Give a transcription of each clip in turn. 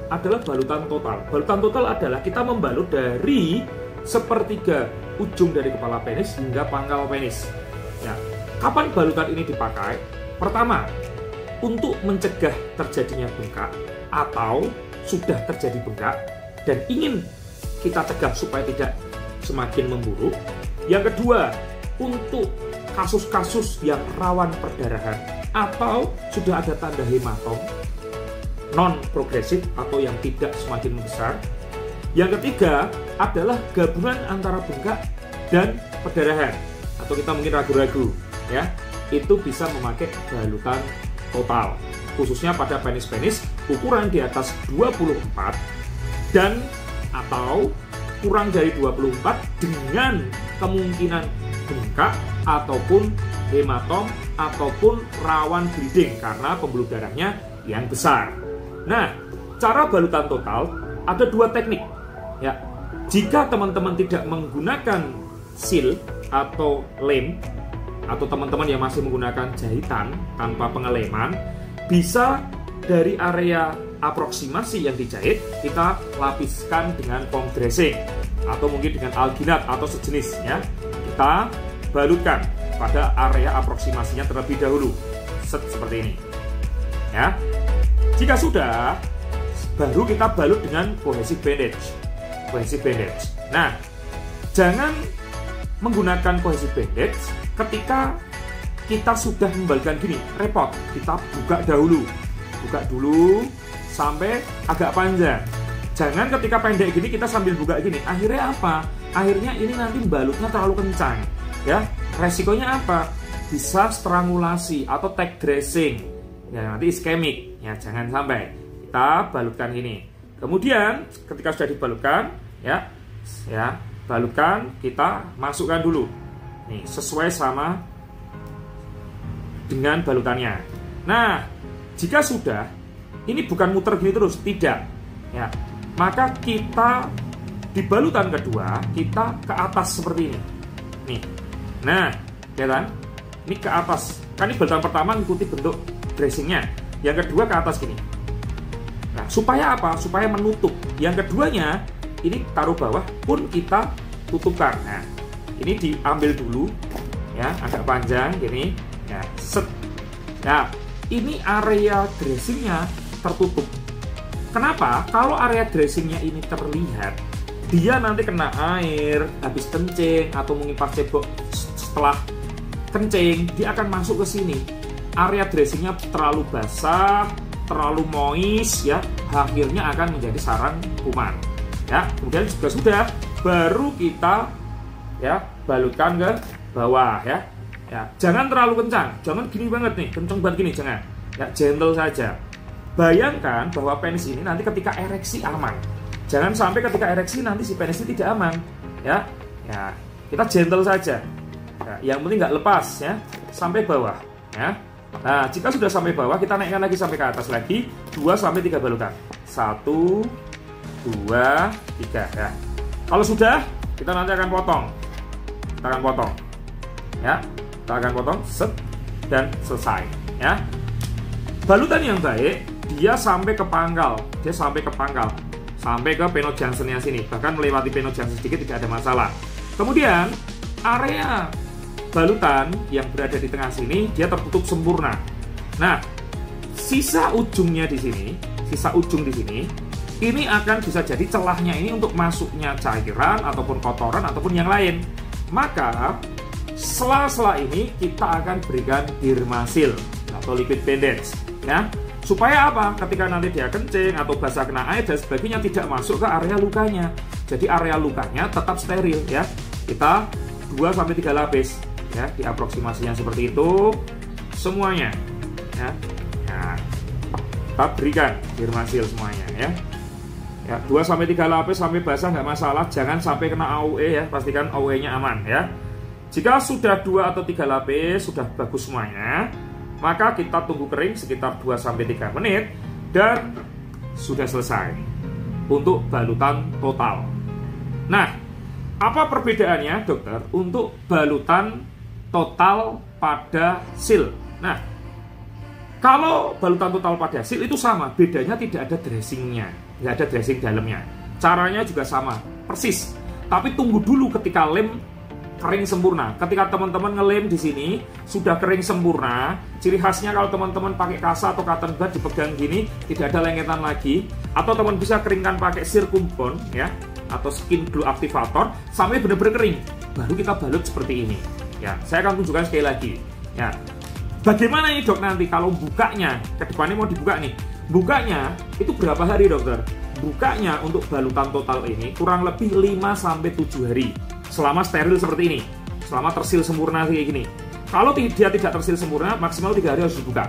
adalah balutan total. Balutan total adalah kita membalut dari sepertiga ujung dari kepala penis hingga pangkal penis. Ya, kapan balutan ini dipakai? Pertama, untuk mencegah terjadinya bengkak atau sudah terjadi bengkak dan ingin kita cegah supaya tidak semakin memburuk. Yang kedua, untuk kasus-kasus yang rawan perdarahan atau sudah ada tanda hematom non progresif atau yang tidak semakin membesar. Yang ketiga adalah gabungan antara bengkak dan perdarahan atau kita mungkin ragu-ragu, ya, itu bisa memakai balutan total, khususnya pada penis-penis ukuran di atas 24 dan atau kurang dari 24 dengan kemungkinan bengkak ataupun hematom ataupun rawan bleeding karena pembuluh darahnya yang besar. Nah, cara balutan total ada dua teknik. Ya, jika teman-teman tidak menggunakan seal atau lem atau teman-teman yang masih menggunakan jahitan tanpa pengeleman, bisa dari area aproksimasi yang dijahit kita lapiskan dengan foam dressing atau mungkin dengan alginat atau sejenis, ya. Kita balutkan pada area aproksimasinya terlebih dahulu, seperti ini, ya. Jika sudah, baru kita balut dengan cohesive bandage. Nah, jangan menggunakan cohesive bandage ketika kita sudah membalutkan gini, repot. Kita buka dulu sampai agak panjang. Jangan ketika pendek gini kita sambil buka gini. Akhirnya apa? Akhirnya ini nanti balutnya terlalu kencang, ya. Resikonya apa? Bisa strangulasi atau tag dressing, ya, nanti iskemik, ya. Jangan sampai. Kita balutkan gini. Kemudian ketika sudah dibalutkan, ya, balutkan, kita masukkan dulu. Nih, sesuai sama dengan balutannya. Nah, jika sudah, ini bukan muter gini terus, tidak, ya. Maka kita di balutan kedua kita ke atas seperti ini. Nih. Nah, ya kan? Ini ke atas. Kan ini balutan pertama mengikuti bentuk dressingnya. Yang kedua ke atas gini. Nah, supaya apa? Supaya menutup. Yang keduanya ini taruh bawah pun kita tutupkan. Nah, ini diambil dulu, ya, agak panjang gini, ya, set. Nah, ini area dressingnya tertutup. Kenapa? Kalau area dressingnya ini terlihat, dia nanti kena air, habis kencing, atau mungkin pas cebok setelah kencing, dia akan masuk ke sini. Area dressingnya terlalu basah, terlalu moist, ya, akhirnya akan menjadi sarang kuman. Ya, kemudian juga sudah, baru kita, ya, balutkan ke bawah, ya. Ya, jangan terlalu kencang, jangan gini banget nih, kenceng banget gini, jangan. Ya, gentle saja. Bayangkan bahwa penis ini nanti ketika ereksi aman. Jangan sampai ketika ereksi nanti si penis ini tidak aman, ya. Ya, kita gentle saja. Ya, yang penting nggak lepas, ya, sampai bawah, ya. Nah, jika sudah sampai bawah, kita naikkan lagi sampai ke atas lagi, 2-3 balutan. 1, 2, 3, ya. Kalau sudah, kita nanti akan potong. Ya. Kita akan potong, set, dan selesai, ya. Balutan yang baik, dia sampai ke pangkal, sampai ke Penno Junction-nya sini, bahkan melewati Penno Junction sedikit tidak ada masalah. Kemudian area balutan yang berada di tengah sini dia tertutup sempurna. Nah, sisa ujungnya di sini, ini akan bisa jadi celahnya ini untuk masuknya cairan ataupun kotoran ataupun yang lain. Maka sela-sela ini kita akan berikan Dermasil atau liquid bandage, ya. Supaya apa? Ketika nanti dia kencing atau basah kena air dan sebagainya tidak masuk ke area lukanya. Jadi area lukanya tetap steril, ya. Kita 2-3 lapis, ya, di aproksimasinya seperti itu semuanya, ya. Nah, kita berikan Dermasil semuanya, ya. Ya, 2-3 lapis sampai basah nggak masalah, jangan sampai kena AOE, ya. Pastikan AOE-nya aman, ya. Jika sudah 2 atau 3 lapis sudah bagus semuanya, maka kita tunggu kering sekitar 2-3 menit dan sudah selesai untuk balutan total. Nah, apa perbedaannya, dokter, untuk balutan total pada seal? Nah, kalau balutan total pada seal itu sama, bedanya tidak ada dressingnya. nggak ada dressing dalamnya. Caranya juga sama, persis. Tapi tunggu dulu ketika lem kering sempurna. Ketika teman-teman ngelem di sini sudah kering sempurna, ciri khasnya kalau teman-teman pakai kasa atau cotton bud dipegang gini, tidak ada lengketan lagi. Atau teman bisa keringkan pakai Circum Bond ya, atau skin glue activator sampai benar-benar kering. Baru kita balut seperti ini. Ya, saya akan tunjukkan sekali lagi. Ya, bagaimana nih dok nanti kalau bukanya, ke depannya mau dibuka nih. Bukanya itu berapa hari dokter? Bukanya untuk balutan total ini kurang lebih 5-7 hari. Selama steril seperti ini, selama tersil sempurna kayak gini. Kalau dia tidak tersil sempurna, maksimal 3 hari harus dibuka,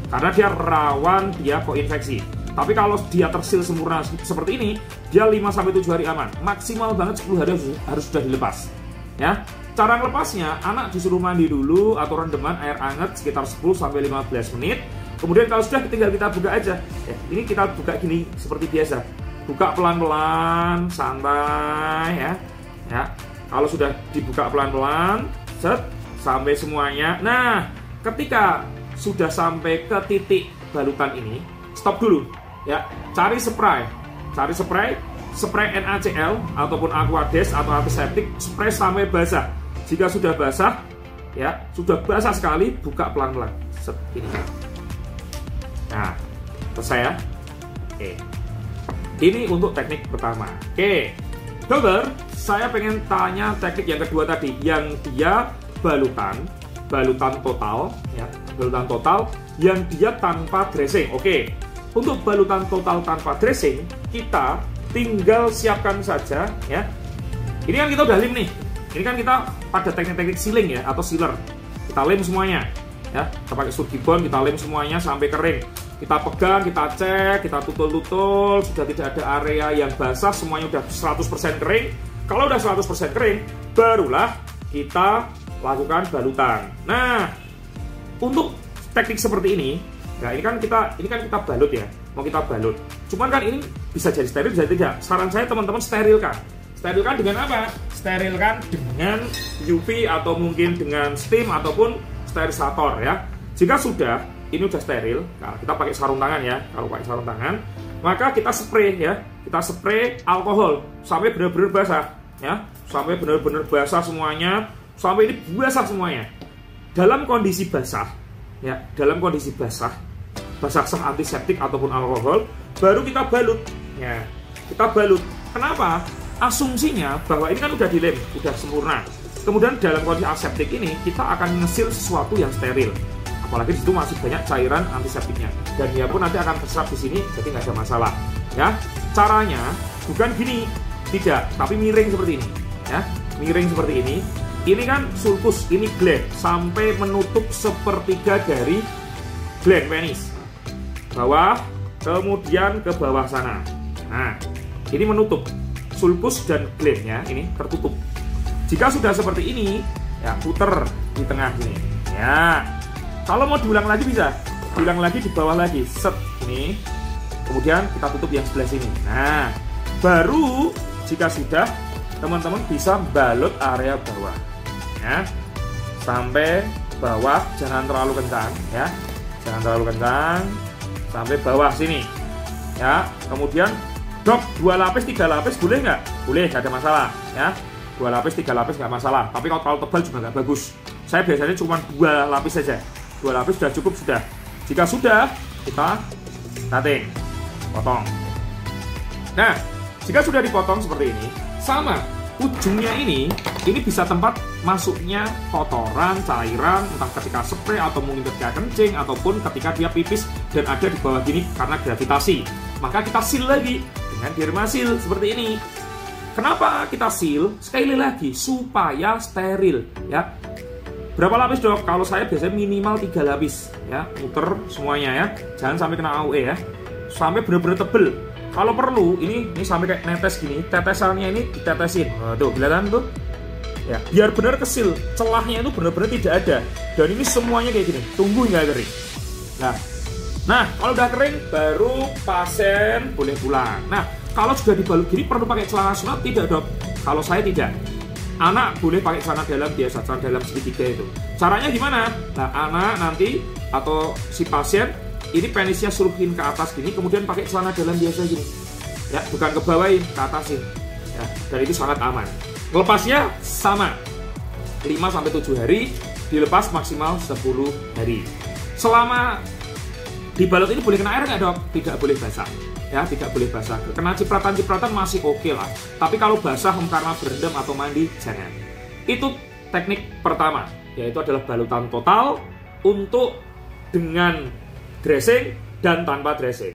karena dia rawan dia koinfeksi. Tapi kalau dia tersil sempurna seperti ini, dia 5-7 hari aman. Maksimal banget 10 hari harus sudah dilepas. Ya, cara melepasnya, anak disuruh mandi dulu atau rendeman air hangat sekitar 10-15 menit. Kemudian kalau sudah tinggal kita buka aja. Ya, ini kita buka gini seperti biasa. Buka pelan-pelan, santai ya. Ya. Kalau sudah dibuka pelan-pelan, set, sampai semuanya. Nah, ketika sudah sampai ke titik balutan ini, stop dulu. Ya, cari spray. Cari spray NaCl ataupun Aquades atau antiseptik, spray sampai basah. Jika sudah basah, ya, sudah basah sekali, buka pelan-pelan. Set, ini. Nah, selesai ya. Oke. Ini untuk teknik pertama. Oke. Dokter, saya pengen tanya teknik yang kedua tadi, yang dia balutan total, ya, balutan total yang dia tanpa dressing. Oke, untuk balutan total tanpa dressing, kita tinggal siapkan saja, ya. Ini kan kita udah lem nih. Ini kan kita pada teknik-teknik sealing ya, atau sealer. Kita lem semuanya, ya. Kita pakai Surgibon, kita lem semuanya sampai kering. Kita pegang, kita cek, kita tutul-tutul, sudah tidak ada area yang basah, semuanya udah 100% kering. Kalau udah 100% kering, barulah kita lakukan balutan. Nah, untuk teknik seperti ini, nah ini kan kita balut ya, mau kita balut. Cuman kan ini bisa jadi steril, bisa tidak. Saran saya teman-teman sterilkan. Sterilkan dengan apa? Sterilkan dengan UV atau mungkin dengan steam ataupun sterilisator ya. Jika sudah ini udah steril, nah kita pakai sarung tangan ya. Kalau pakai sarung tangan, maka kita spray ya. Kita spray alkohol sampai benar-benar basah ya. Sampai benar-benar basah semuanya, sampai ini basah semuanya. Dalam kondisi basah ya, dalam kondisi basah sah antiseptik ataupun alkohol, baru kita balut ya. Kita balut. Kenapa? Asumsinya bahwa ini kan udah dilem, udah sempurna. Kemudian dalam kondisi aseptik ini kita akan ngesil sesuatu yang steril. Apalagi di situ masih banyak cairan antiseptiknya, dan dia pun nanti akan terserap di sini, jadi nggak ada masalah. Ya, caranya bukan gini, tidak, tapi miring seperti ini. Ya, miring seperti ini. Ini kan sulcus, ini gland, sampai menutup sepertiga dari gland penis. Bawah, kemudian ke bawah sana. Nah, ini menutup sulcus dan glandnya ini tertutup. Jika sudah seperti ini, ya puter di tengah sini. Ya. Kalau mau diulang lagi bisa, diulang lagi di bawah lagi, set ini, kemudian kita tutup yang sebelah sini. Nah, baru jika sudah, teman-teman bisa balut area bawah, ya, sampai bawah, jangan terlalu kencang, ya, jangan terlalu kencang, sampai bawah sini, ya. Kemudian, dok, 2 lapis, 3 lapis boleh nggak? Boleh, nggak ada masalah, ya. 2 lapis, 3 lapis nggak masalah. Tapi kalau tebal juga nggak bagus. Saya biasanya cuma 2 lapis saja. 2 lapis sudah cukup sudah. Jika sudah, kita cutting, potong. Nah, jika sudah dipotong seperti ini, sama ujungnya ini bisa tempat masuknya kotoran, cairan, entah ketika spray atau mungkin ketika kencing ataupun ketika dia pipis dan ada di bawah gini karena gravitasi. Maka kita seal lagi dengan Dermasil seperti ini. Kenapa kita seal? Sekali lagi supaya steril, ya. Berapa lapis dok? Kalau saya biasanya minimal 3 lapis ya, muter semuanya ya, jangan sampai kena AOE ya, sampai benar-benar tebel. Kalau perlu ini sampai kayak netes gini, tetesannya ini ditetesin, tuh kelihatan tuh ya, biar benar kesil, celahnya itu benar-benar tidak ada. Dan ini semuanya kayak gini, tunggu hingga kering. Nah kalau udah kering baru pasien boleh pulang. Nah kalau sudah dibalut gini perlu pakai celana sunat tidak dok? Kalau saya tidak. Anak boleh pakai celana dalam biasa, celana dalam segitiga itu. Caranya gimana? Nah, anak nanti atau si pasien ini penisnya suruhin ke atas gini, kemudian pakai celana dalam biasa gini. Ya, bukan ke bawahin, ke atasin. Ya, dan itu sangat aman. Lepasnya sama, 5-7 hari, dilepas maksimal 10 hari. Selama dibalut ini boleh kena air nggak, Dok? Tidak boleh basah. Ya, tidak boleh basah. Kena cipratan-cipratan masih oke lah. Tapi kalau basah karena berendam atau mandi, jangan. Itu teknik pertama, yaitu adalah balutan total untuk dengan dressing dan tanpa dressing.